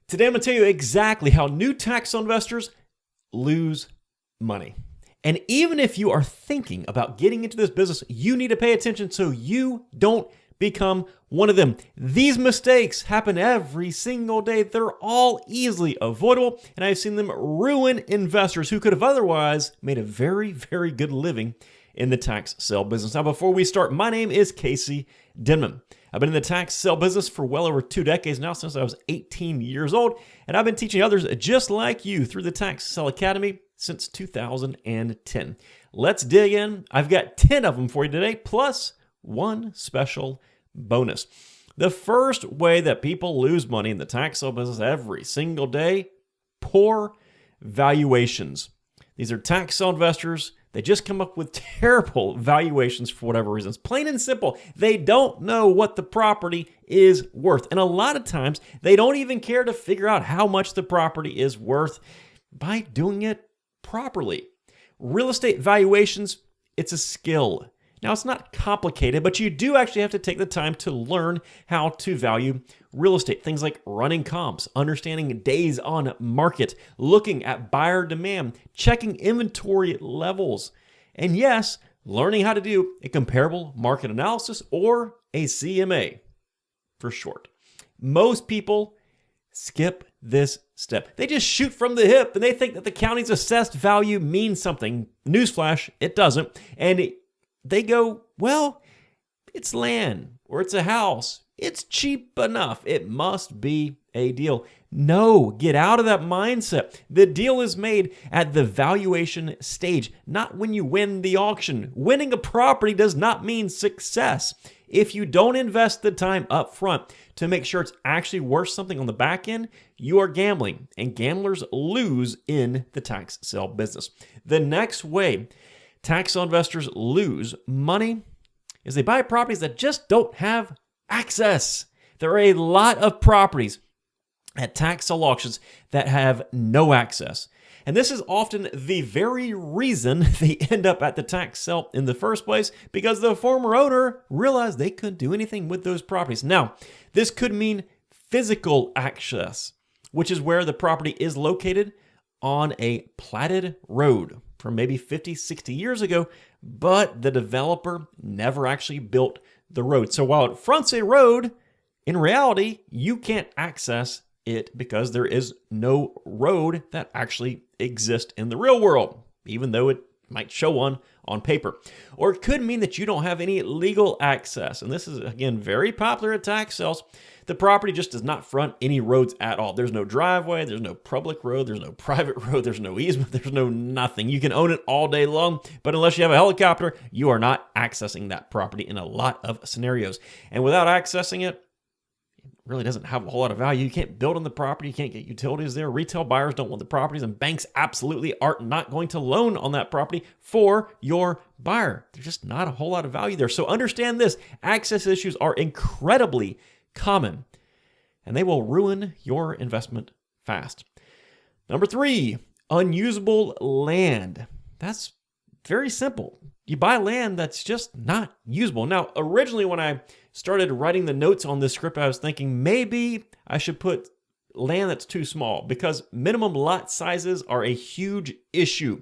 Today I'm going to tell you exactly how new tax sale investors lose money. And even if you are thinking about getting into this business, you need to pay attention so you don't become one of them. These mistakes happen every single day. They're all easily avoidable, and I've seen them ruin investors who could have otherwise made a very, very good living in the tax sale business. Now, before we start, my name is Casey Denman. I've been in the tax sale business for well over 2 decades now, since I was 18 years old, and I've been teaching others just like you through the Tax Sale Academy since 2010. Let's dig in. I've got 10 of them for you today, plus one special bonus. The first way that people lose money in the tax sale business every single day: poor valuations. These are tax sale investors. They just come up with terrible valuations for whatever reasons. Plain and simple, they don't know what the property is worth. And a lot of times, they don't even care to figure out how much the property is worth by doing it properly. Real estate valuations, it's a skill. Now, it's not complicated, but you do actually have to take the time to learn how to value real estate. Things like running comps, understanding days on market, looking at buyer demand, checking inventory levels, and yes, learning how to do a comparable market analysis, or a CMA for short. Most people skip this step. They just shoot from the hip and they think that the county's assessed value means something. Newsflash, it doesn't. And they go, well, it's land or it's a house. It's cheap enough. It must be a deal. No, get out of that mindset. The deal is made at the valuation stage, not when you win the auction. Winning a property does not mean success. If you don't invest the time up front to make sure it's actually worth something on the back end, you are gambling, and gamblers lose in the tax sale business. The next way tax sale investors lose money is they buy properties that just don't have access. There are a lot of properties at tax sale auctions that have no access. And this is often the very reason they end up at the tax sale in the first place, because the former owner realized they couldn't do anything with those properties. Now, this could mean physical access, which is where the property is located on a platted road from maybe 50, 60 years ago, but the developer never actually built the road. So while it fronts a road, in reality, you can't access it because there is no road that actually exists in the real world, even though it might show one on paper. Or it could mean that you don't have any legal access. And this is, again, very popular at tax sales. The property just does not front any roads at all. There's no driveway, there's no public road, there's no private road, there's no easement, there's no nothing. You can own it all day long, but unless you have a helicopter, you are not accessing that property in a lot of scenarios. And without accessing it, really doesn't have a whole lot of value. You can't build on the property. You can't get utilities there. Retail buyers don't want the properties, and banks absolutely are not going to loan on that property for your buyer. There's just not a whole lot of value there. So understand this. Access issues are incredibly common, and they will ruin your investment fast. Number 3, unusable land. That's very simple. You buy land that's just not usable. Now, originally when I started writing the notes on this script, I was thinking maybe I should put land that's too small, because minimum lot sizes are a huge issue.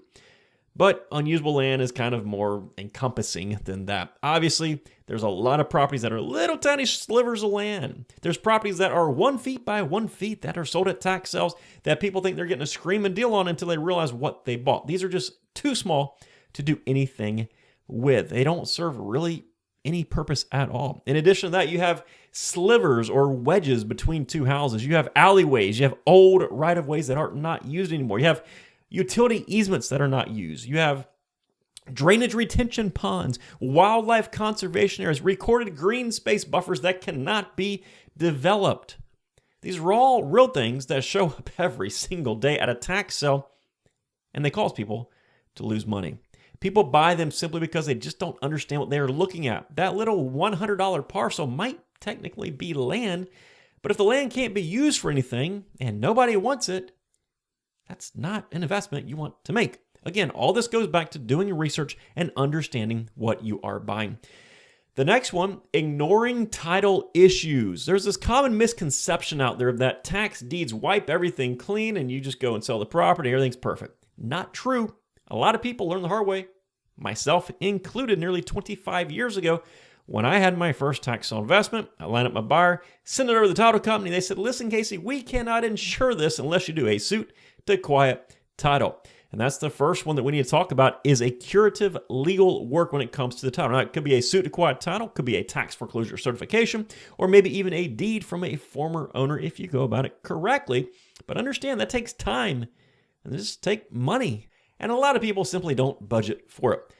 But unusable land is kind of more encompassing than that. Obviously, there's a lot of properties that are little tiny slivers of land. There's properties that are 1 feet by 1 feet that are sold at tax sales that people think they're getting a screaming deal on until they realize what they bought. These are just too small to do anything with. They don't serve really any purpose at all. In addition to that, you have slivers or wedges between two houses. You have alleyways. You have old right-of-ways that are not used anymore. You have utility easements that are not used. You have drainage retention ponds, wildlife conservation areas, recorded green space buffers that cannot be developed. These are all real things that show up every single day at a tax sale, and they cause people to lose money. People buy them simply because they just don't understand what they're looking at. That little $100 parcel might technically be land, but if the land can't be used for anything and nobody wants it, that's not an investment you want to make. Again, all this goes back to doing your research and understanding what you are buying. The next one, ignoring title issues. There's this common misconception out there that tax deeds wipe everything clean and you just go and sell the property, everything's perfect. Not true. A lot of people learn the hard way, myself included, nearly 25 years ago. When I had my first tax sale investment, I lined up my buyer, sent it over to the title company. They said, listen, Casey, we cannot insure this unless you do a suit to quiet title. And that's the first one that we need to talk about, is a curative legal work when it comes to the title. Now, it could be a suit to quiet title, could be a tax foreclosure certification, or maybe even a deed from a former owner if you go about it correctly. But understand that takes time and this takes money. And a lot of people simply don't budget for it.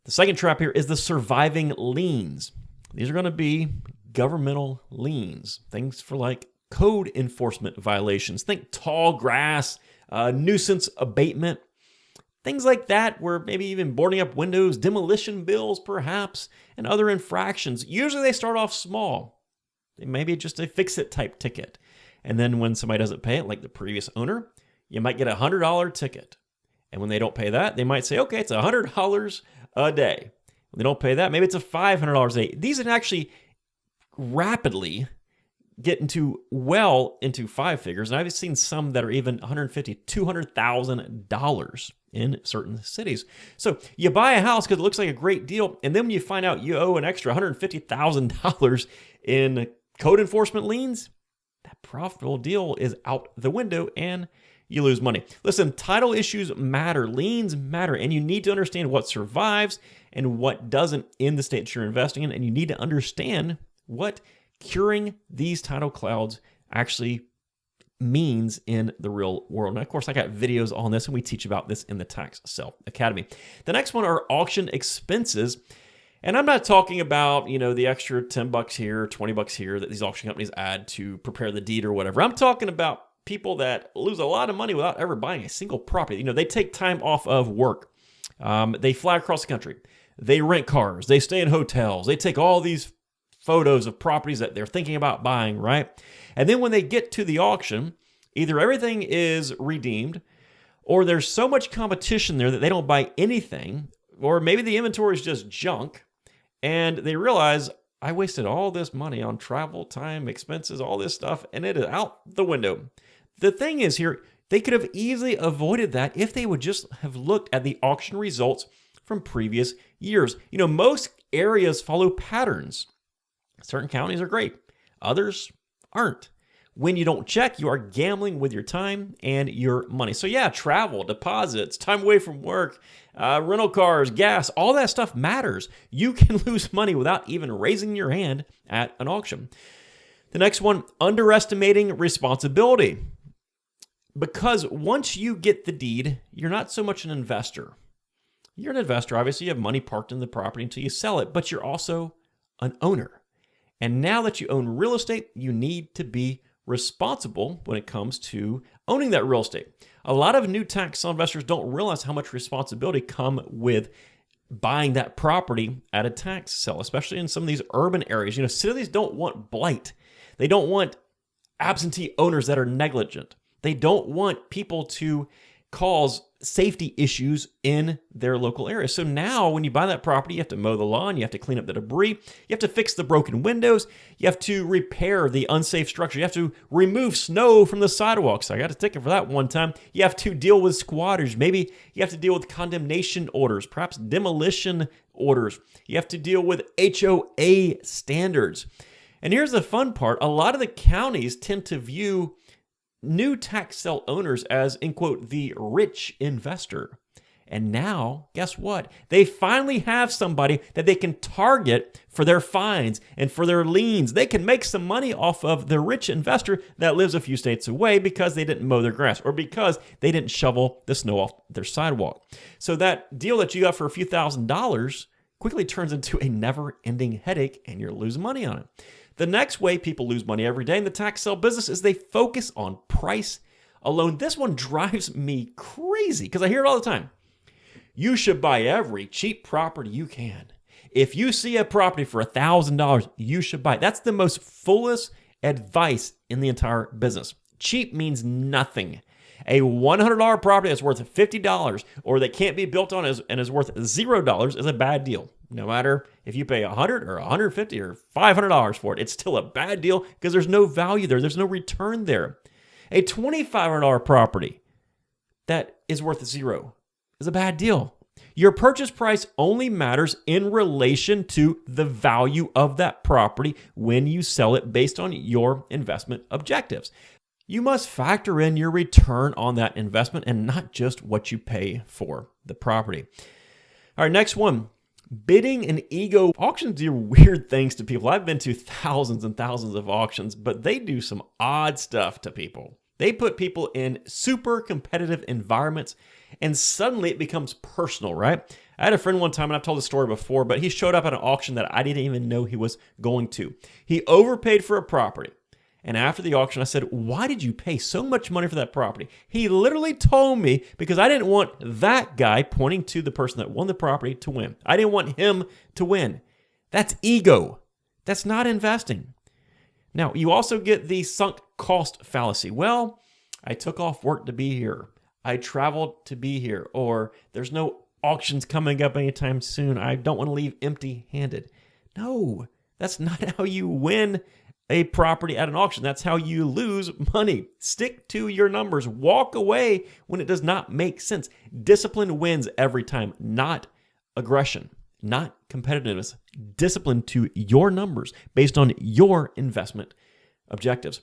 The second trap here is the surviving liens. These are going to be governmental liens, things for like code enforcement violations. Think tall grass, nuisance abatement, things like that, where maybe even boarding up windows, demolition bills perhaps, and other infractions. Usually they start off small. They may be just a fix-it type ticket. And then when somebody doesn't pay it, like the previous owner, you might get a $100 ticket. And when they don't pay that, they might say, okay, it's $100 a day. When they don't pay that, maybe it's a $500 a day. These can actually rapidly get into five figures. And I've seen some that are even $150,000, $200,000 in certain cities. So you buy a house because it looks like a great deal. And then when you find out you owe an extra $150,000 in code enforcement liens, that profitable deal is out the window and you lose money. Listen, title issues matter, liens matter, and you need to understand what survives and what doesn't in the state that you're investing in, and you need to understand what curing these title clouds actually means in the real world. And of course, I got videos on this, and we teach about this in the Tax Sale Academy. The next one are auction expenses. And I'm not talking about, the extra $10 here, $20 here that these auction companies add to prepare the deed or whatever. I'm talking about people that lose a lot of money without ever buying a single property. They take time off of work. They fly across the country. They rent cars. They stay in hotels. They take all these photos of properties that they're thinking about buying, right? And then when they get to the auction, either everything is redeemed or there's so much competition there that they don't buy anything, or maybe the inventory is just junk and they realize, I wasted all this money on travel, time, expenses, all this stuff, and it is out the window. The thing is here, they could have easily avoided that if they would just have looked at the auction results from previous years. Most areas follow patterns. Certain counties are great. Others aren't. When you don't check, you are gambling with your time and your money. So yeah, travel, deposits, time away from work, rental cars, gas, all that stuff matters. You can lose money without even raising your hand at an auction. The next one, underestimating responsibility. Because once you get the deed, you're not so much an investor. You're an investor. Obviously, you have money parked in the property until you sell it, but you're also an owner. And now that you own real estate, you need to be responsible when it comes to owning that real estate. A lot of new tax sale investors don't realize how much responsibility come with buying that property at a tax sale, especially in some of these urban areas. Cities don't want blight. They don't want absentee owners that are negligent. They don't want people to cause safety issues in their local area. So now when you buy that property, you have to mow the lawn, you have to clean up the debris, you have to fix the broken windows, you have to repair the unsafe structure, you have to remove snow from the sidewalks. I got a ticket for that one time. You have to deal with squatters. Maybe you have to deal with condemnation orders, perhaps demolition orders. You have to deal with HOA standards. And here's the fun part. A lot of the counties tend to view new tax sale owners as, in quote, the rich investor. And now, guess what? They finally have somebody that they can target for their fines and for their liens. They can make some money off of the rich investor that lives a few states away because they didn't mow their grass or because they didn't shovel the snow off their sidewalk. So that deal that you got for a few $1,000s quickly turns into a never-ending headache and you're losing money on it. The next way people lose money every day in the tax sale business is they focus on price alone. This one drives me crazy because I hear it all the time. You should buy every cheap property you can. If you see a property for $1,000, you should buy it. That's the most foolish advice in the entire business. Cheap means nothing. A $100 property that's worth $50 or that can't be built on and is worth $0 is a bad deal. No matter if you pay $100 or $150 or $500 for it, it's still a bad deal because there's no value there. There's no return there. A $2,500 property that is worth zero is a bad deal. Your purchase price only matters in relation to the value of that property when you sell it based on your investment objectives. You must factor in your return on that investment and not just what you pay for the property. All right, next one. Bidding and ego. Auctions do weird things to people. I've been to thousands and thousands of auctions, but they do some odd stuff to people. They put people in super competitive environments, and suddenly it becomes personal, right? I had a friend one time, and I've told the story before, but he showed up at an auction that I didn't even know he was going to. He overpaid for a property. And after the auction, I said, why did you pay so much money for that property? He literally told me because I didn't want that guy, pointing to the person that won the property, to win. I didn't want him to win. That's ego. That's not investing. Now, you also get the sunk cost fallacy. Well, I took off work to be here. I traveled to be here. Or there's no auctions coming up anytime soon. I don't want to leave empty-handed. No, that's not how you win a property at an auction. That's how you lose money. Stick to your numbers. Walk away when it does not make sense. Discipline wins every time, not aggression, not competitiveness. Discipline to your numbers based on your investment objectives.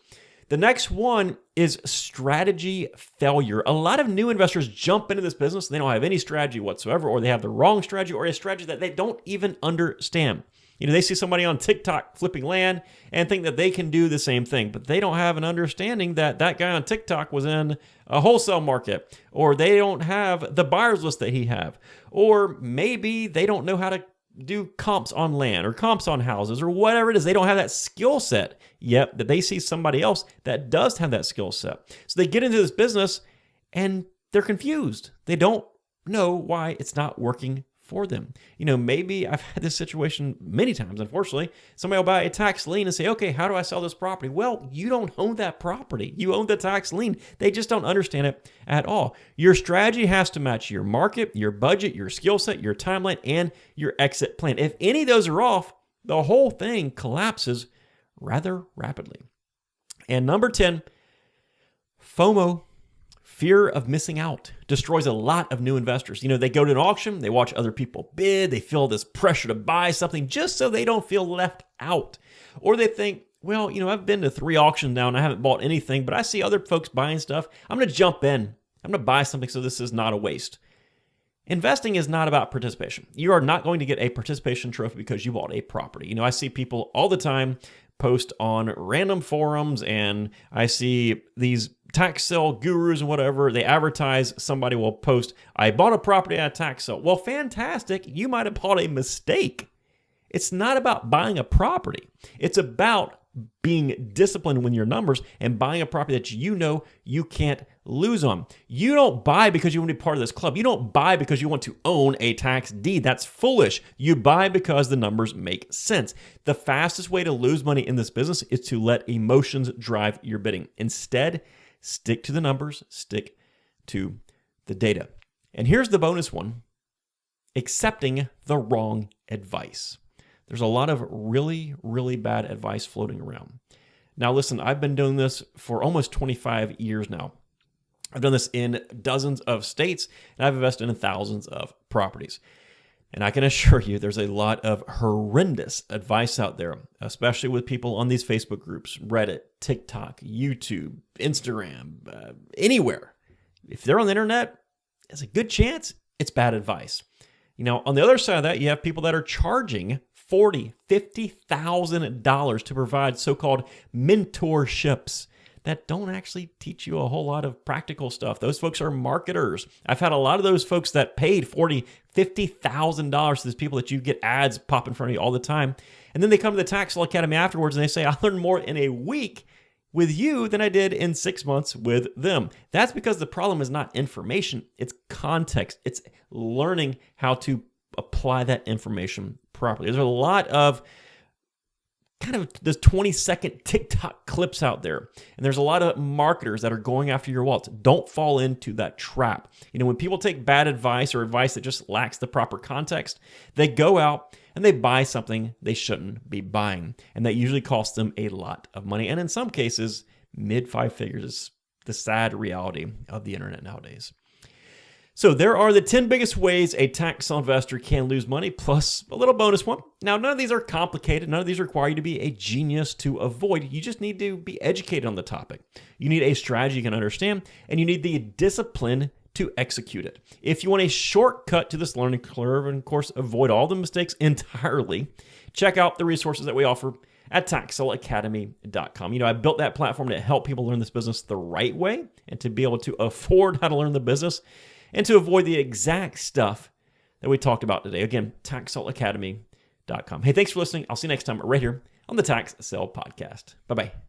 The next one is strategy failure. A lot of new investors jump into this business. They don't have any strategy whatsoever, or they have the wrong strategy, or a strategy that they don't even understand. They see somebody on TikTok flipping land and think that they can do the same thing, but they don't have an understanding that that guy on TikTok was in a wholesale market, or they don't have the buyer's list that he have, or maybe they don't know how to do comps on land or comps on houses or whatever it is. They don't have that skill set yet that they see somebody else that does have that skill set. So they get into this business and they're confused. They don't know why it's not working for them. Maybe I've had this situation many times, unfortunately. Somebody will buy a tax lien and say, okay, how do I sell this property? Well, you don't own that property. You own the tax lien. They just don't understand it at all. Your strategy has to match your market, your budget, your skill set, your timeline, and your exit plan. If any of those are off, the whole thing collapses rather rapidly. And number 10, FOMO. Fear of missing out destroys a lot of new investors. They go to an auction, they watch other people bid, they feel this pressure to buy something just so they don't feel left out. Or they think, well, I've been to 3 auctions now and I haven't bought anything, but I see other folks buying stuff. I'm going to jump in. I'm going to buy something so this is not a waste. Investing is not about participation. You are not going to get a participation trophy because you bought a property. I see people all the time post on random forums, and I see these tax sale gurus and whatever. They advertise, somebody will post, I bought a property at a tax sale. Well, fantastic. You might have bought a mistake. It's not about buying a property. It's about being disciplined with your numbers and buying a property that you can't lose on. You don't buy because you want to be part of this club. You don't buy because you want to own a tax deed. That's foolish. You buy because the numbers make sense. The fastest way to lose money in this business is to let emotions drive your bidding. Instead, stick to the numbers, stick to the data. And here's the bonus one: accepting the wrong advice. There's a lot of really, really bad advice floating around. Now, listen, I've been doing this for almost 25 years now. I've done this in dozens of states, and I've invested in thousands of properties. And I can assure you there's a lot of horrendous advice out there, especially with people on these Facebook groups, Reddit, TikTok, YouTube, Instagram, anywhere. If they're on the internet, there's a good chance it's bad advice. On the other side of that, you have people that are charging $40,000, $50,000 to provide so-called mentorships that don't actually teach you a whole lot of practical stuff. Those folks are marketers. I've had a lot of those folks that paid $40,000, $50,000 to these people that you get ads pop in front of you all the time. And then they come to the Tax Law Academy afterwards and they say, I learned more in a week with you than I did in 6 months with them. That's because the problem is not information, it's context. It's learning how to apply that information properly. There's a lot of kind of this 20-second TikTok clips out there. And there's a lot of marketers that are going after your wallets. Don't fall into that trap. When people take bad advice or advice that just lacks the proper context, they go out and they buy something they shouldn't be buying. And that usually costs them a lot of money. And in some cases, mid-5 figures is the sad reality of the internet nowadays. So there are the 10 biggest ways a tax-sale investor can lose money, plus a little bonus one. Now, none of these are complicated. None of these require you to be a genius to avoid. You just need to be educated on the topic. You need a strategy you can understand, and you need the discipline to execute it. If you want a shortcut to this learning curve and, of course, avoid all the mistakes entirely, check out the resources that we offer at taxsaleacademy.com. I built that platform to help people learn this business the right way and to be able to afford how to learn the business and to avoid the exact stuff that we talked about today. Again, taxsaleacademy.com. Hey, thanks for listening. I'll see you next time right here on the Tax Sale Podcast. Bye-bye.